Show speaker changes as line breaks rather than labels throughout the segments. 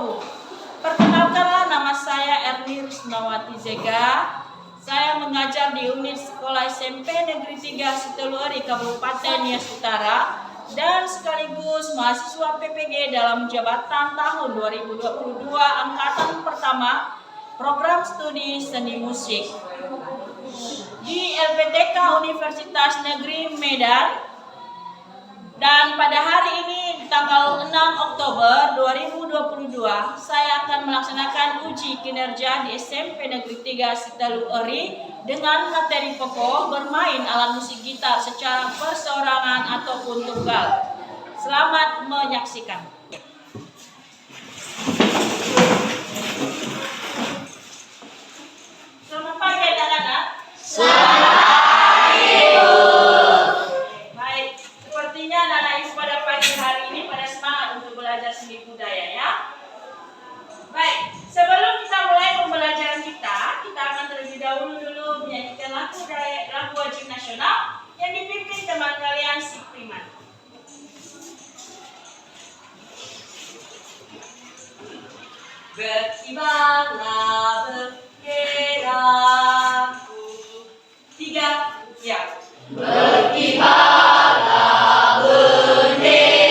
Bu. Perkenalkanlah, nama saya Erni Rusnawati Zega. Saya mengajar di unit sekolah SMP Negeri 3 Situluari Kabupaten Nias Utara dan sekaligus mahasiswa PPG dalam jabatan tahun 2022 angkatan pertama program studi seni musik di LPTK Universitas Negeri Medan. Dan pada hari ini tanggal 6 Oktober 2022 saya akan melaksanakan uji kinerja di SMP Negeri 3 Situluari dengan materi pokok bermain alat musik gitar secara perseorangan ataupun tunggal. Selamat menyaksikan. Selamat pagi anak-anak. Belajar seni budaya ya. Baik, sebelum kita mulai pembelajaran kita akan terlebih dahulu menyanyikan lagu wajib nasional yang dipimpin teman kalian si Priman. Berkibarlah benderaku. 3, ya. Berkibarlah bendera.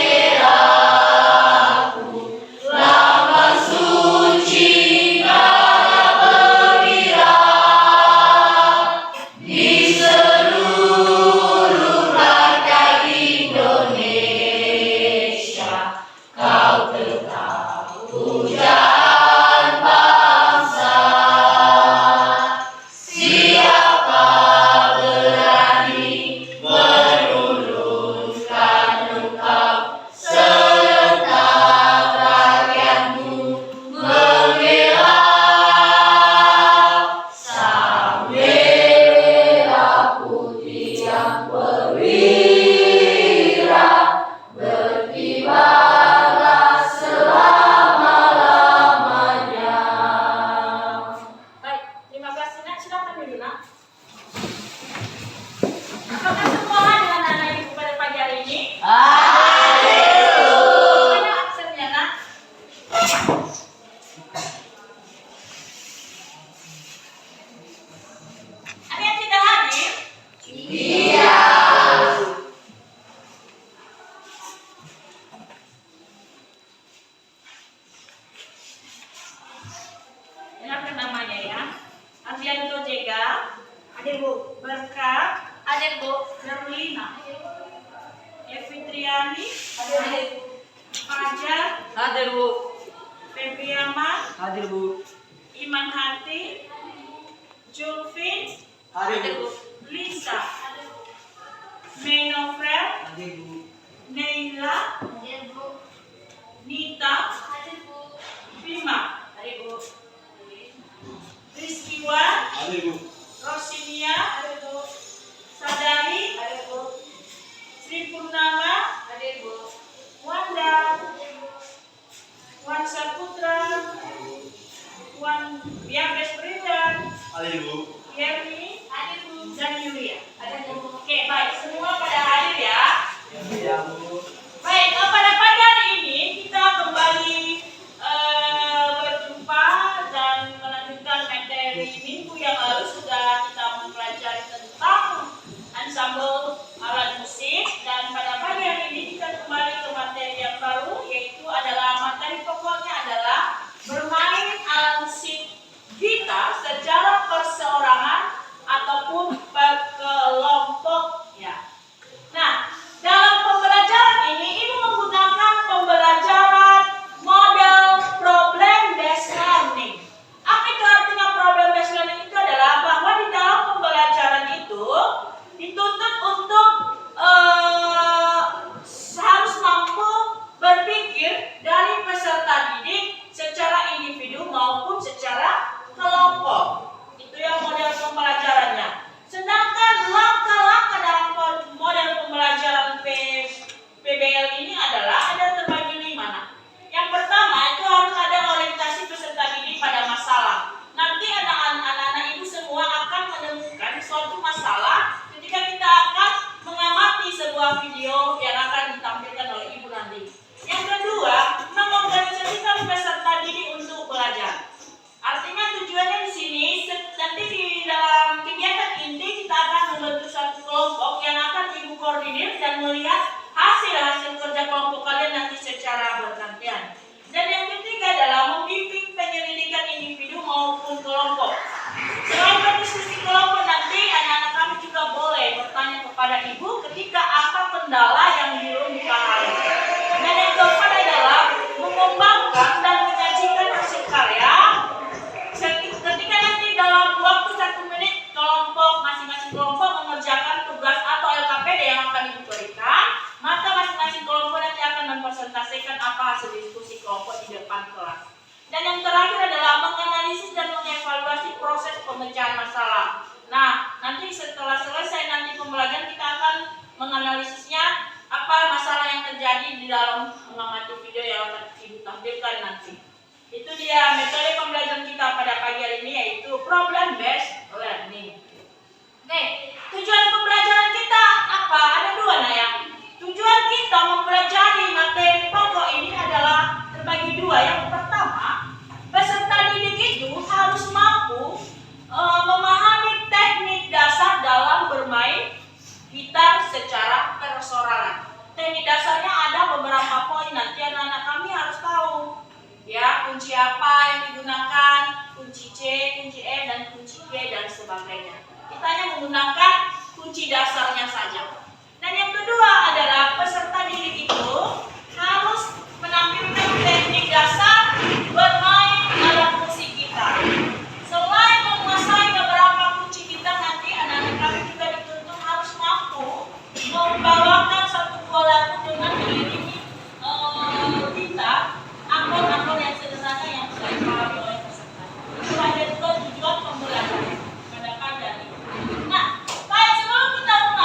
Hadir Bu. Berkah. Hadir Bu. Darulina. Evitriani. Hadir Bu. Fajar. Hadir Bu. Febriaman. Hadir Bu. Iman Hati. Julfin. Hadir Bu. Lisa. Hadir Bu. Menofrel. Hadir Bu. Neila. Hadir Bu. Nita. Hadir Bu. Bima. Hadir Bu. Rizkiwan. Hadir Bu. Rosinia, hadir Bu. Sadari, hadir Bu. Sri Purnama, hadir Bu. Wanda, Wan Saputra, Wan Biabes Brindan, hadir Bu. Yerni, hadir Bu. Dan Yulia, hadir Bu. Oke, baik, semua pada hadir ya. Ya Bu. Baik, pada pagi hari ini kita kembali berjumpa dan melanjutkan materi minggu yang lalu. Sudah kita mempelajari tentang ensemble alat musik, dan pada pagi hari ini kita kembali ke materi yang baru, yaitu adalah materi pokoknya adalah bermain alat musik gitar secara perseorangan depan kelas. Dan yang terakhir adalah menganalisis dan mengevaluasi proses pemecahan masalah. Nah, nanti setelah selesai nanti pembelajaran kita akan menganalisisnya apa masalah yang terjadi di dalam mengamati video yang akan Ibu tampilkan nanti. Itu dia metode pembelajaran kita pada pagi hari ini, yaitu problem based learning. Nih, tujuan pembelajaran kita apa? Ada dua, Naya. Tujuan kita mempelajari materi pokok ini adalah terbagi dua. Yang pertama, peserta didik itu harus mampu memahami teknik dasar dalam bermain gitar secara persorangan. Teknik dasarnya ada beberapa poin, nanti anak-anak kami harus tahu. Ya, kunci apa yang digunakan, kunci C, kunci E, dan kunci G, dan sebagainya. Kita hanya menggunakan kunci dasarnya saja. Dan yang kedua adalah peserta didik itu harus menampilkan teknik dasar bermain alat musik gitar. Selain menguasai beberapa kunci gitar, nanti anak-anak kami juga dituntut harus mampu membawakan satu buah lagu dengan diiringi gitar, akor-akor yang sederhana yang bisa dipahami oleh peserta. Itu ada juga tujuan pembelajaran pada pagi hari ini. Nah, baik, sebelum kita mulai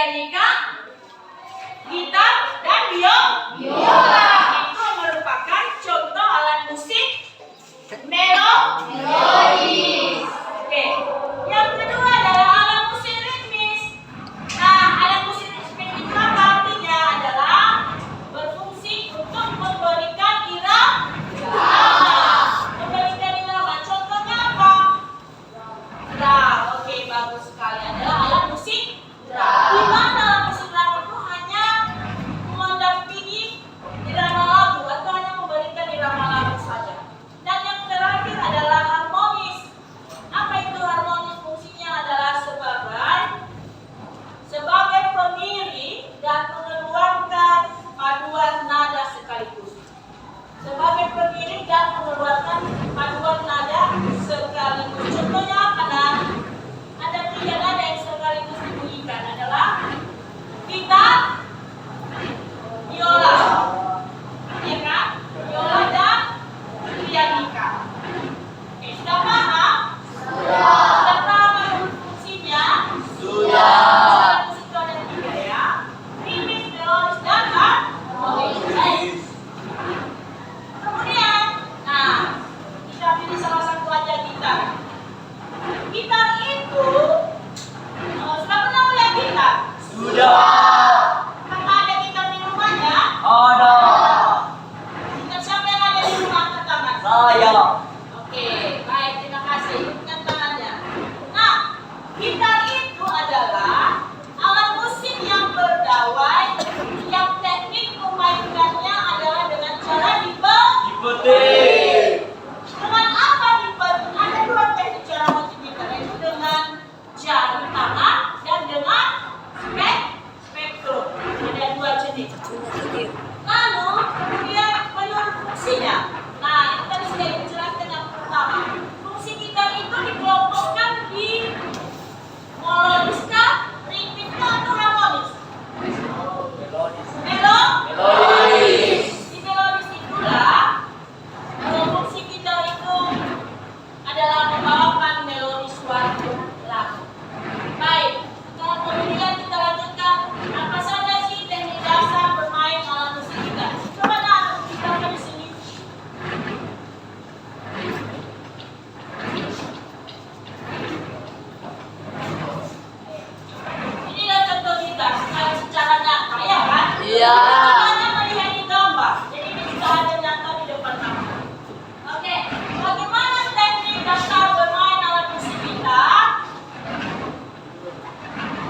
pianika, gitar, dan biola. Itu merupakan contoh alat musik melodis. Oke. Yang kedua adalah alat musik ritmis. Nah, alat musik ritmis itu apa artinya? Adalah berfungsi untuk memberikan irama. Memberikan irama. Contohnya apa? Drum. Oke, bagus sekali. Adalah alat musik drum. Di mana alat musik drum itu hanya mendampingi irama lagu atau hanya memberikan irama lagu saja. Dan yang terakhir adalah harmonis. Apa itu harmonis? Fungsinya adalah sebagai pengiring dan mengeluarkan paduan nada sekaligus. Sebagai pengiring dan mengeluarkan paduan nada sekaligus. Contohnya apa? Nah, ada 3 nada yang sekaligus dibunyikan adalah gitar, biola, ya kan? Biola dan pianika. Oke, sudah paham? Sudah paham fungsinya? Sudah. Alat musik itu ada 3 ya. Ritmis, melodis, dan harmonis. Kemudian, nah, kita pilih salah satu aja gitar. Gitar itu, sudah pernah melihat gitar?
Sudah.
Apakah ada gitar di rumahnya?
Ada.
Gitar siapa yang ada di rumah? Angkat tangan.
Saya.
Oke, baik, terima kasih. Bukan tangannya. Nah, gitar itu adalah alat musik yang berdawai, yang teknik memainkannya adalah dengan cara
Dipetik.
dengan apa dipetik? Ada 2 teknik cara musik gitar, yaitu dengan jari tangan dan dengan spektrum. Ada 2 jenis. Lalu kemudian menurut fungsinya. Nah, itu tadi sudah dijelaskan yang pertama. Fungsi gitar itu dikelompokkan di melodiskah, ritmiskah, atau harmonis?
Melodis.
Di melodis itulah fungsi gitar itu adalah membawakan melodi suatu lagu. Baik, kemudian kita lanjutkan. Apa saja sih teknik dasar bermain alat musik gitar? Coba kita di sini. Ini adalah contoh gitar secara nyata, ya kan?
Iya.
Kita hanya melihat di gambar, jadi ini sudah ada nyata di depan mata. Oke, bagaimana teknik dasar bermain alat musik gitar?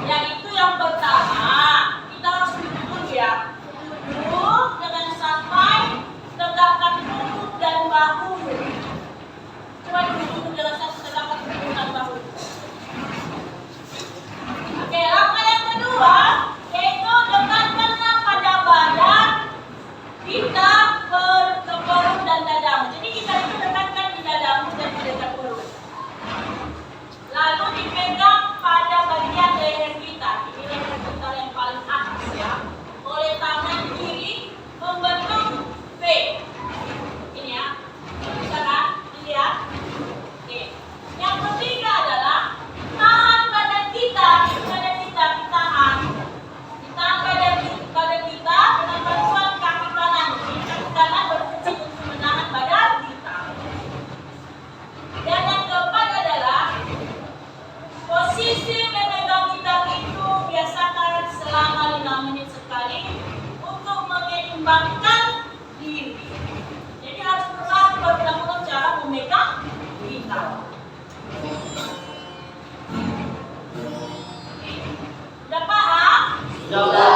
Yaitu yang pertama, kita harus duduk dulu ya. Duduk dengan santai, tegakkan punggung dan bahu. Coba duduk dengan santai, tegakkan punggung dan bahu. Oke, langkah yang kedua yaitu dekatkanlah pada badan kita ke perut dan dadamu. Jadi kita itu dekatkan di dadamu dan di dekat perut. Lalu dipegang pada bagian leher kita. Ini leher kita yang paling atas ya. Oleh tangan kiri membentuk V. Ini ya. Bisa kan? Lihat. Oke. Yang ketiga adalah tahan badan kita. Badan kita ditahan. Ditahan badan kita dengan bantuan kaki kanan. Jadi kaki kanan berfungsi untuk menahan badan kita. Dan yang keempat adalah posisi memegang gitar itu biasakan selama 5 menit sekali untuk menyeimbangkan diri. Jadi harus berlatih berulang-ulang cara memegang gitar. Sudah paham?
Sudah.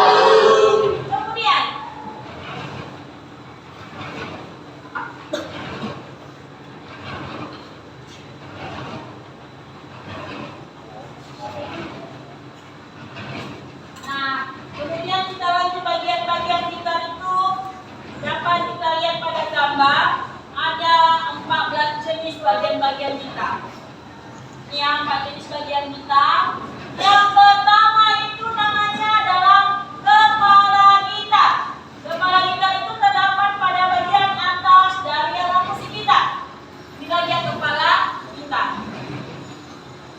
Kemudian kita lanjut bagian-bagian gitar itu. Dapat kita lihat pada gambar ada 14 jenis bagian-bagian gitar. Ini yang 4 jenis bagian gitar. Yang pertama itu namanya adalah kepala gitar. Kepala gitar itu terdapat pada bagian atas dari alat musik gitar. Di bagian kepala gitar.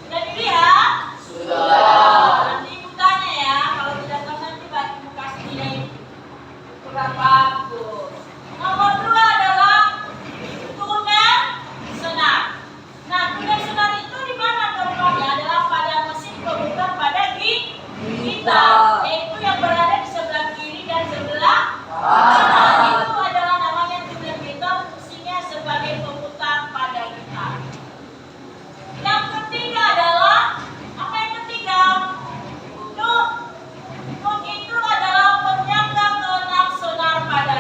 Sudah dilihat?
Sudah.
Nanti ibu tanya ya, kalau bagus. Nomor 2 adalah tuner senar. Nah, tuner senar itu di mana tempatnya? Adalah pada mesin pemutar pada gitar, yaitu yang berada di sebelah kiri dan sebelah kanan. Itu adalah namanya tuner gitar, fungsinya sebagai pemutar pada gitar. Yang ketiga adalah apa yang ketiga? Nuk itu adalah penyangga keenam senar pada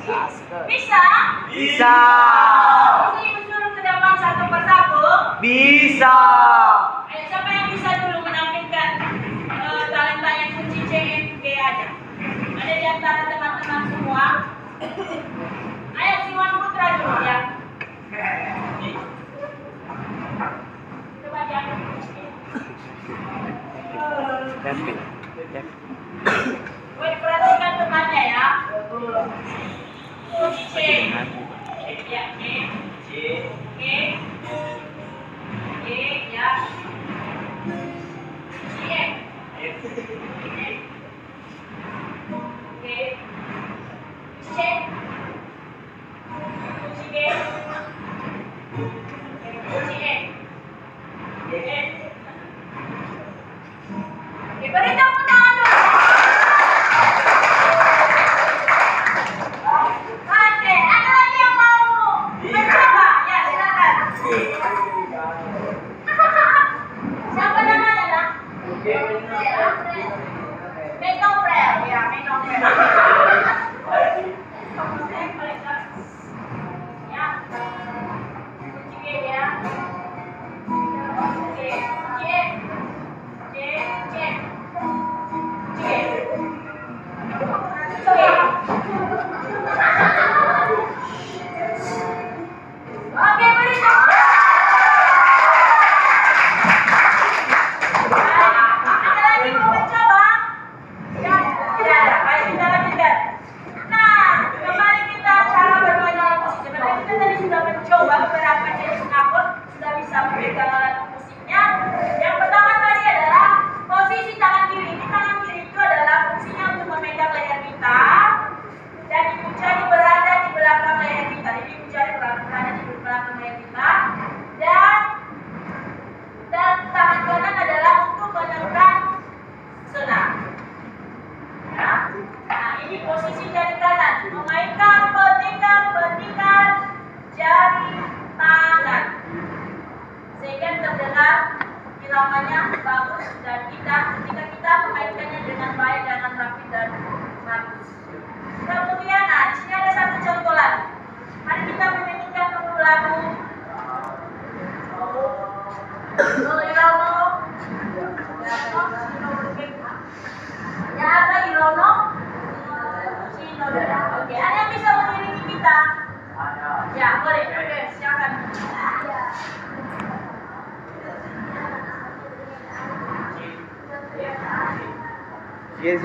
Bisa?
Bisa.
Bisa Ibu suruh ke depan satu persatu?
Bisa.
Ayo, siapa yang bisa dulu menampilkan talentanya kunci CMG aja? Ada di antara teman-teman semua? Ayo, Siwan Putra dulu ya. Coba diambil. Boleh diperhatikan temannya ya. Kunci C. Ya, C. G. G ya. Kunci F. G. C. Kunci G. Kunci E. F. Oke, beri tepuk tangan dulu. Oke, ada lagi yang mau mencoba? Ya, silakan. Siapa namanya, Nak? Menoprel. Ya, Menoprel. Ya. Kunci G ya. C. C. C. C. C. Oke, beri tepuk. Ada lagi mau mencoba? Ya, tidak ada. Baik, kita lanjutkan. Nah, kembali kita cara bermain alat musik. Sebenarnya kita tadi sudah mencoba beberapa jenis akord, sudah bisa memegang alat musiknya. Yang pertama tadi adalah posisi tangan kiri. Ini tangan kiri itu adalah fungsinya untuk memegang leher kita dan ibu jari berada di belakang leher kita. Jadi ibu jari berada di belakang leher kita dan tangan kanan adalah untuk menekan senar. Ya. Nah, ini posisi jari kanan, memainkan petikan jari tangan sehingga terdengar iramanya bagus dan ketika kita memainkannya dengan baik, dengan rapi dan bagus. Kemudian, nah, di sini ada satu contoh lagi. Mari kita menyanyikan dulu lagu Irono. Ya, apa Irono? Sinodara. Oke, ada yang bisa mengiringi kita? Ya, boleh. Oke, silakan.
Yes.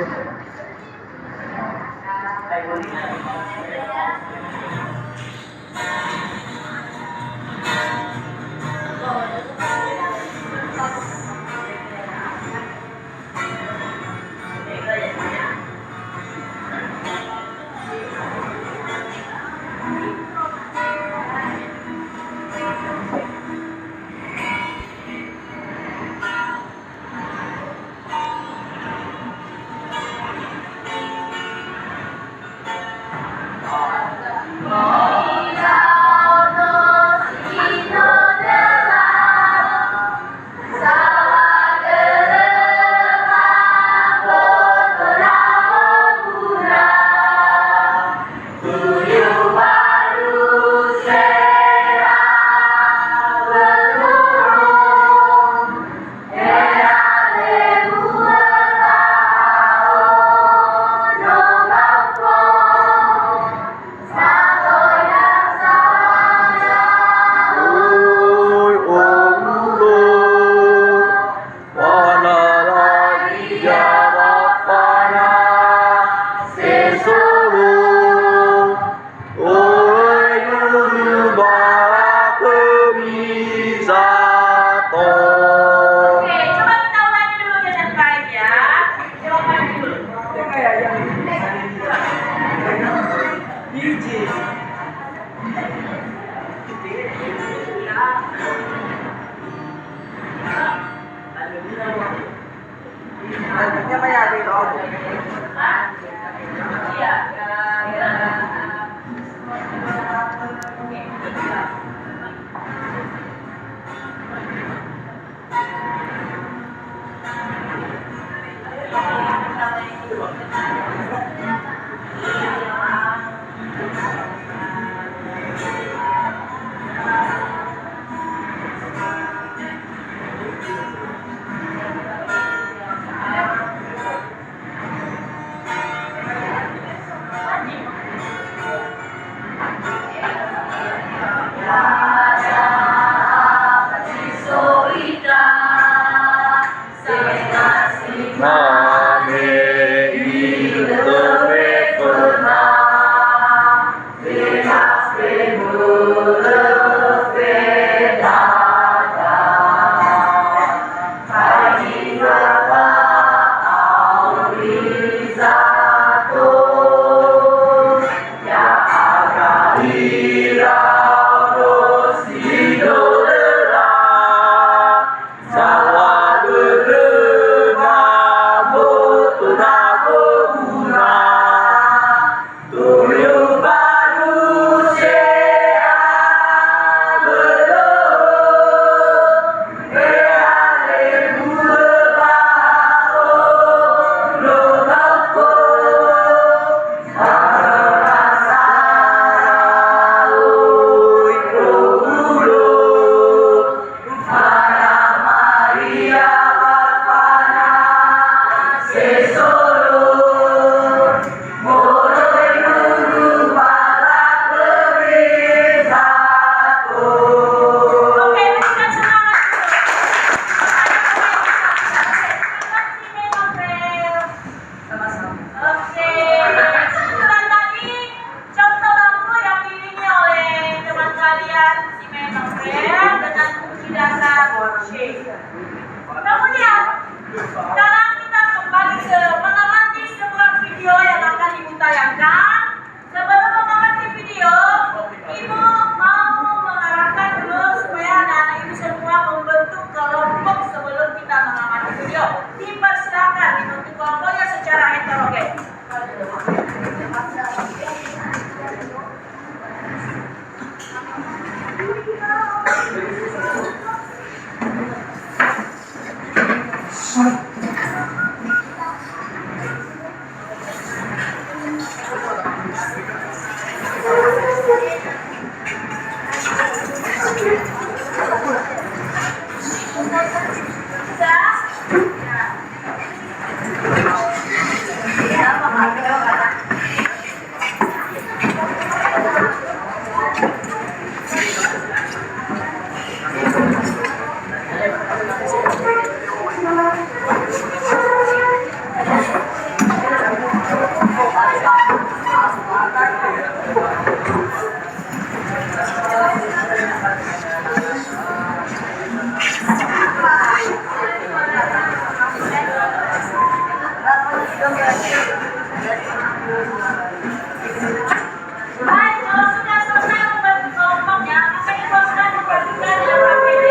Baik, kalau sudah selesai membagi kelompoknya, maka dibawakan dibagikan dengan KPD.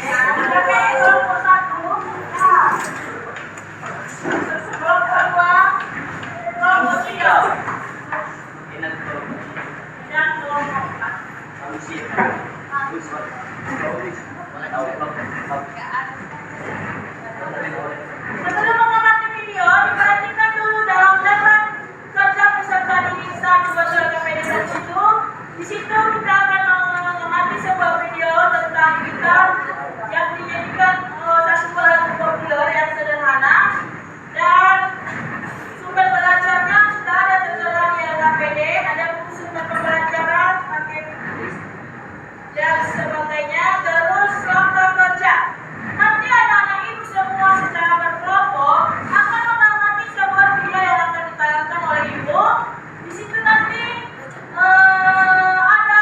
Ya, KPD kelompok 1, kelompok 2, kelompok 3, dan kelompok 4. Sebelum mengamati video, diperhatikan dulu dalam level kerja peserta didik 1 Basel KPD dan situ. Di situ kita akan mengamati sebuah video tentang gitar yang dijadikan satu lagu populer yang sederhana, dan sumber belajarnya sudah ada tertera di KPD, ada buku sumber pembelajaran, pakai tulis dan sebagainya. Terus kelompok kerja. Nanti anak-anak ibu semua secara berkelompok akan mengamati sebuah video yang akan ditayangkan oleh ibu. Di situ nanti ada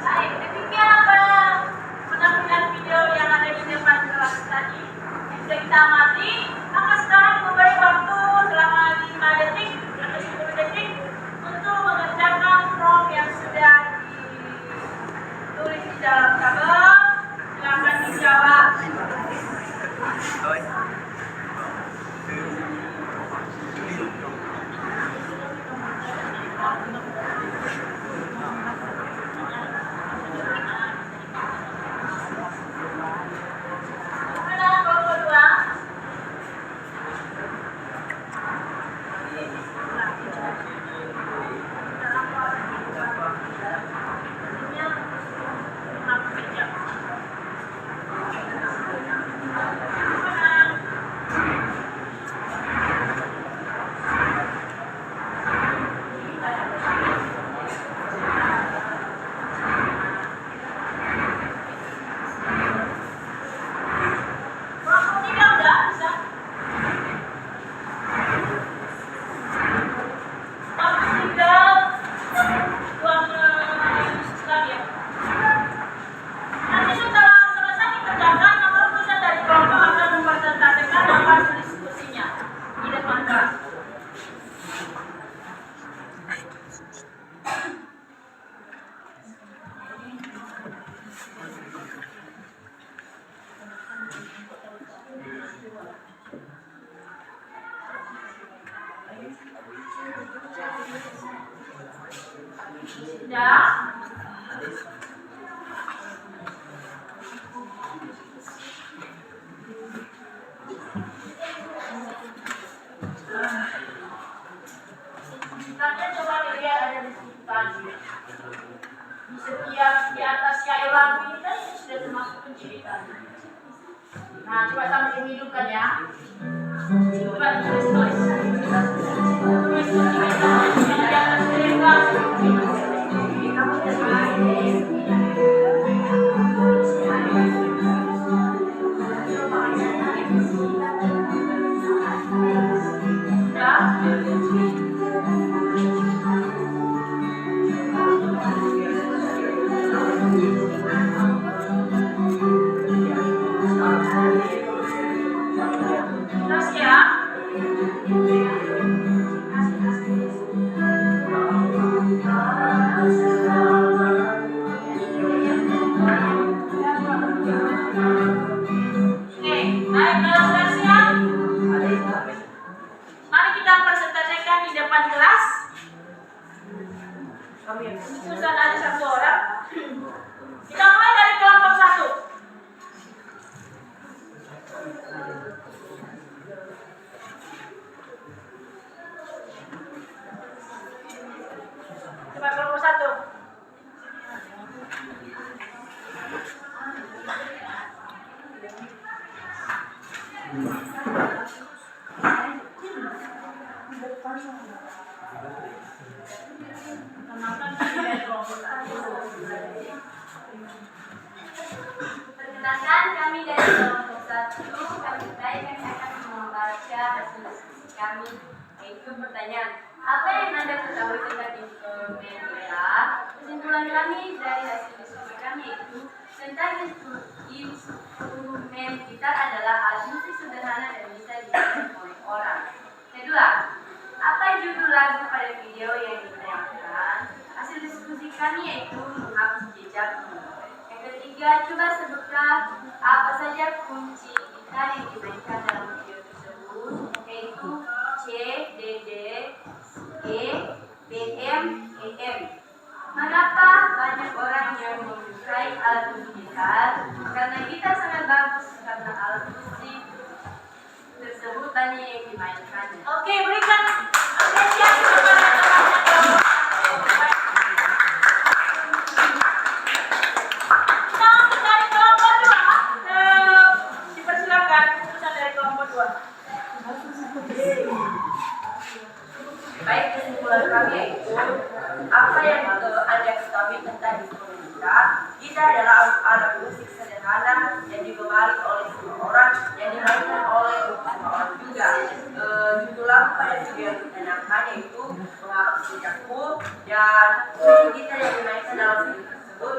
Baik, demikian penampilan video yang ada di depan kelas tadi. Bisa kita amati. Maka sekarang memberi waktu selama 5 detik atau 10 detik untuk mengerjakan prompt yang sudah ditulis di dalam tabel. Silakan dijawab. Mana kelompok 2? Kelompok 3 udah bisa? Kelompok 3 2 menit lagi ya. Nanti setelah selesai dikerjakan, maka utusan dari kelompok akan mempresentasikan hasil diskusinya di depan kelas. Sudah? Kalian coba lihat ada di situ tadi. Di setiap di atas syair lagu ini kan ini sudah termasuk penceritaan. Nah, coba sambil dihidupkan ya. Coba tulis. Tulis penceritaan yang di atas syair lagu. Kamu terus ya. Oke, baik kelas ya. Mari kita presentasikan di depan kelas. Susah ada satu orang. Kita mulai dari kelompok 1. Coba kelompok 1.
Perkenalkan, kami dari kelompok 1. Kami akan membaca hasil diskusi kami, yaitu pertanyaan apa yang Anda ketahui tentang instrumen gitar. Kesimpulan kami dari hasil diskusi kami yaitu tentang instrumen gitar adalah alat musik sederhana dan bisa dimainkan oleh orang. Kedua, apa judul lagu pada video yang ditayangkan? Hasil diskusi kami yaitu menghapus jejakmu. Yang ketiga, coba sebutkan apa saja kunci gitar yang dimainkan dalam video tersebut, yaitu C, D, E, B, M, E, M. Mengapa banyak orang yang menyukai alat musik gitar? Karena gitar sangat bagus, karena alat musik tersebut banyak yang dimainkannya.
Oke, berikan apresiasi kepada teman-teman. Kita dari kelompok 2. Dipersilakan utusan dari kelompok 2.
Baik, kesimpulan kami yaitu apa yang Anda ketahui tentang instrumen gitar. Gitar adalah alat musik sederhana yang digemari oleh semua orang, yang dimainkan oleh semua orang juga. Judul lagu pada video yang ditayangkan yaitu Menghapus Jejakmu, dan musik gitar yang dimainkan dalam video tersebut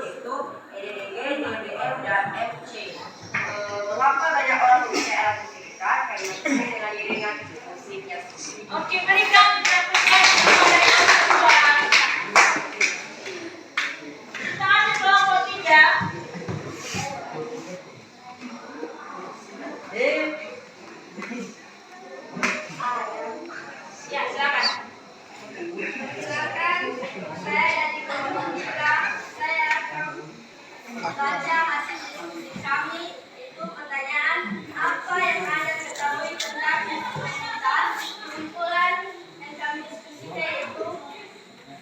baca hasil diskusi kami, itu pertanyaan apa yang Anda ketahui tentang instrumen gitar. Kesimpulan yang kami diskusikan yaitu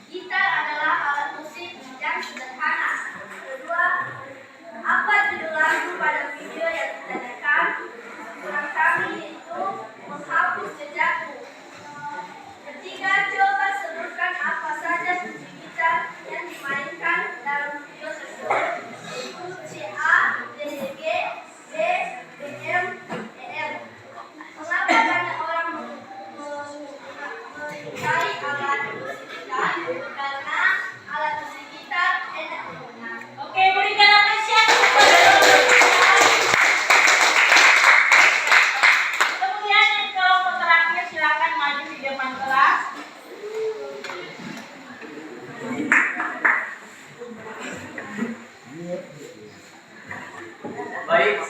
gitar adalah alat musik yang sederhana. Kedua, apa judul lagu pada video yang ditanyakan? Kesimpulan kami yaitu menghapus jejakku. Ketiga, coba sebutkan apa saja kunci gitar yang dimainkan dalam video tersebut, yaitu C A, D D G, B, B M, E M. Mengapa banyak orang menyukai alat musik gitar? Karena alat musik gitar enak digunakan.
Oke, berikan apresiasi kepada kemudian yang kelompok terakhir silakan maju di depan kelas.
Baik,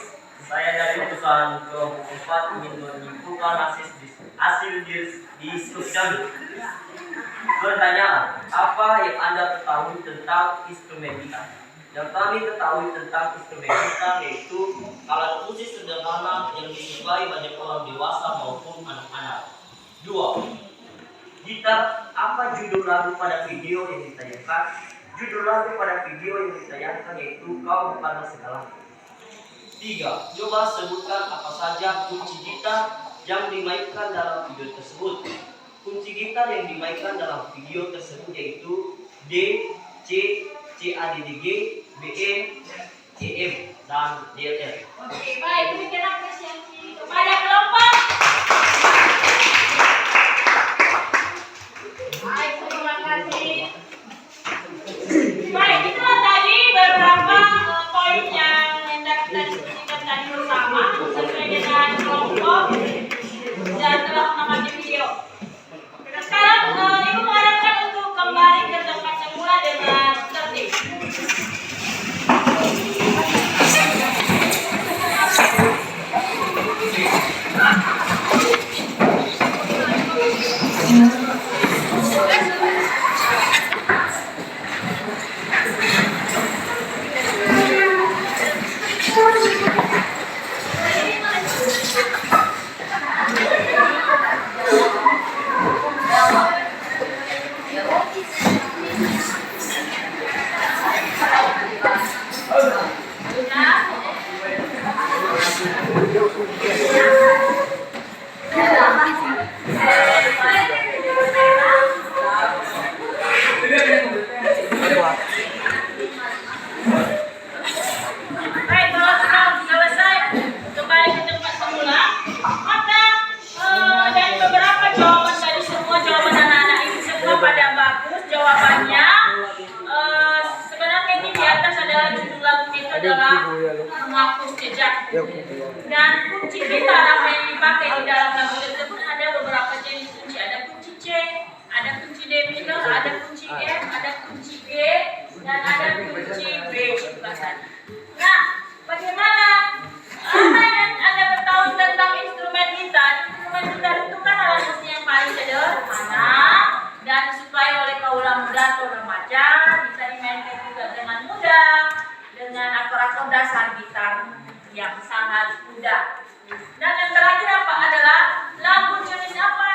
saya dari utusan kelompok 4 ingin menyimpulkan hasil diskusi kami. Pertanyaan, apa yang Anda ketahui tentang instrumen gitar? Yang kami ketahui tentang instrumen gitar yaitu alat musik sederhana yang disukai banyak orang dewasa maupun anak-anak. 2. Gitar, apa judul lagu pada video yang ditayangkan? Judul lagu pada video yang ditayangkan yaitu Kau Bukanlah Segalanya. 3. Coba sebutkan apa saja kunci gitar yang dimainkan dalam video tersebut. Kunci gitar yang dimainkan dalam video tersebut yaitu D, C, C A D D G, B E, E M, dan D L L.
Oke, baik, berikan apresiasi kepada kelompok. Baik, terima kasih. Baik, itulah tadi beberapa poin yang hendak kita diskusikan tadi bersama sesuai dengan kelompok dan telah mengamati video. Sekarang Ibu mengharapkan untuk kembali ke tempat semula dengan tertib. Baik, kalau sudah selesai kembali ke tempat semula, maka dari beberapa jawaban tadi semua jawaban anak-anak ini semua pada bagus jawabannya. Sebenarnya ini di atas adalah judul lagu itu adalah Menghapus Jejak. Dan kunci gitar apa yang dipakai di dalam lagu tersebut ada beberapa jenis kunci. Ada kunci C, ada kunci D minor, ada kunci F, ada kunci G, dan ada kunci B juga tadi. Nah, bagaimana apa yang Anda ketahui tentang instrumen gitar? Instrumen gitar itu kan alat musik yang paling sederhana dan disukai oleh kaula muda atau remaja, bisa dimainkan juga dengan mudah dengan akor-akor dasar gitar yang sangat mudah. Dan yang terakhir apa adalah lagu jenis apa?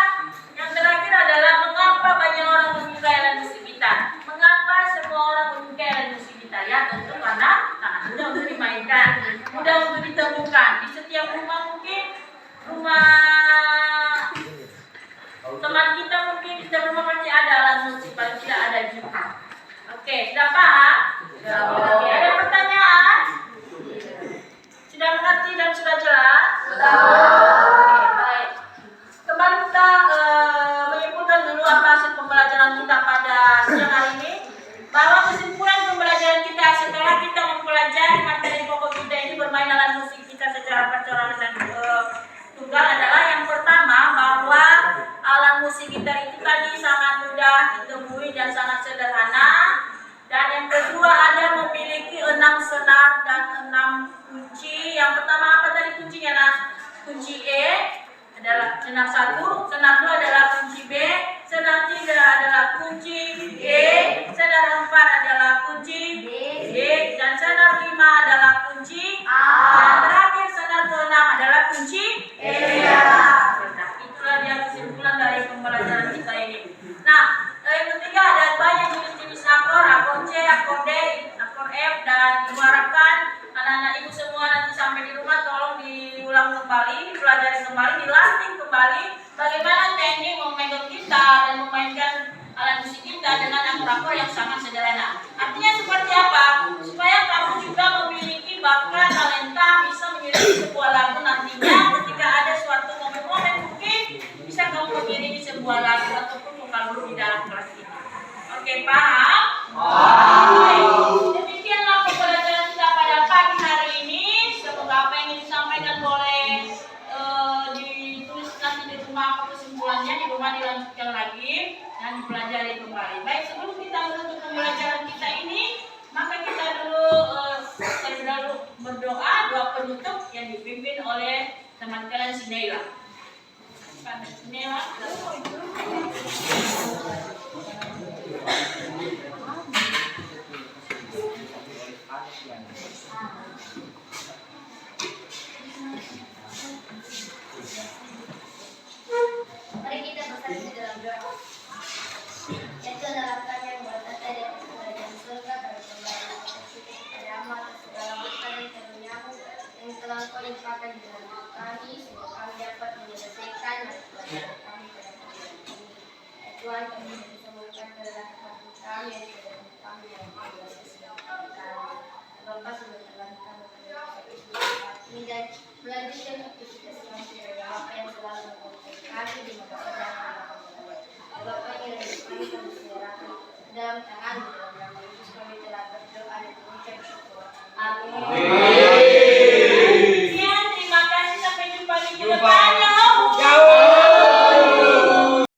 Yang terakhir adalah mengapa banyak orang menyukai alat musik gitar? Mengapa semua orang menyukai alat musik gitar? Ya tentu karena sangat mudah untuk dimainkan, mudah untuk ditemukan. Di setiap rumah mungkin, rumah teman kita mungkin di setiap rumah pasti ada alat musik, paling tidak ada gitar. Oke, sudah paham? Oke, ada pertanyaan? Sudah mengerti dan sudah jelas? Oke, baik. Kembali kita menyimpulkan dulu apa hasil pembelajaran kita pada siang hari ini. Bahwa kesimpulan pembelajaran kita setelah kita mempelajari materi pokok kita ini bermain alat musik kita secara percorangan dan tunggal adalah yang pertama bahwa alat musik gitar itu tadi sangat mudah ditemui dan sangat sederhana. Dan yang kedua ada memiliki 6 senar dan 6 kunci. Yang pertama apa tadi kuncinya? Nah, kunci E adalah senar 1, senar 2 adalah kunci B, senar 3 adalah kunci G, senar 4 adalah kunci D, dan senar 5 Dan Ibu harapkan anak-anak Ibu semua nanti sampai di rumah tolong diulang kembali, dipelajari kembali, dilatih kembali bagaimana teknik memegang gitar dan memainkan alat musik kita dengan akor-akor yang sangat sederhana. Artinya seperti apa? Supaya kamu juga memiliki bakat, talenta, bisa mengiringi sebuah lagu nantinya ketika ada suatu momen-momen mungkin bisa kamu mengiringi sebuah lagu ataupun vokal guru di dalam kelas ini. Oke, paham? Baik. Demikianlah pembelajaran kita pada pagi hari ini. Semoga apa yang ingin disampaikan boleh ditulis nanti di rumah apa kesimpulannya, di rumah dilanjutkan lagi dan dipelajari kembali. Baik, sebelum kita menutup pembelajaran kita ini, maka kita dulu berdoa, doa penutup yang dipimpin oleh teman kalian Sinela. Sinela.
Mari kita bersatu dalam doa. Yaitu adalah Bapa yang bertata di atas kerajaan surga, kami kembali kepada amat segala berkat dan karunia-Mu yang telah Kau limpahkan di dalam hidup kami, sehingga kami dapat menyelesaikan pelajaran kami pada pagi hari ini. Ya Tuhan, kami bisa melakukan adalah kami yang tidak kami yang biasa sedang kami. Bapa sudah telah kami ini dan melanjutkan aktivitas kami dari apa yang selalu membuat kami di masa sejarah. Bapa yang kami serahkan dalam tangan dalam nama Yesus kami telah berdoa dan mengucap syukur. Amin.
Terima kasih, sampai jumpa di depan.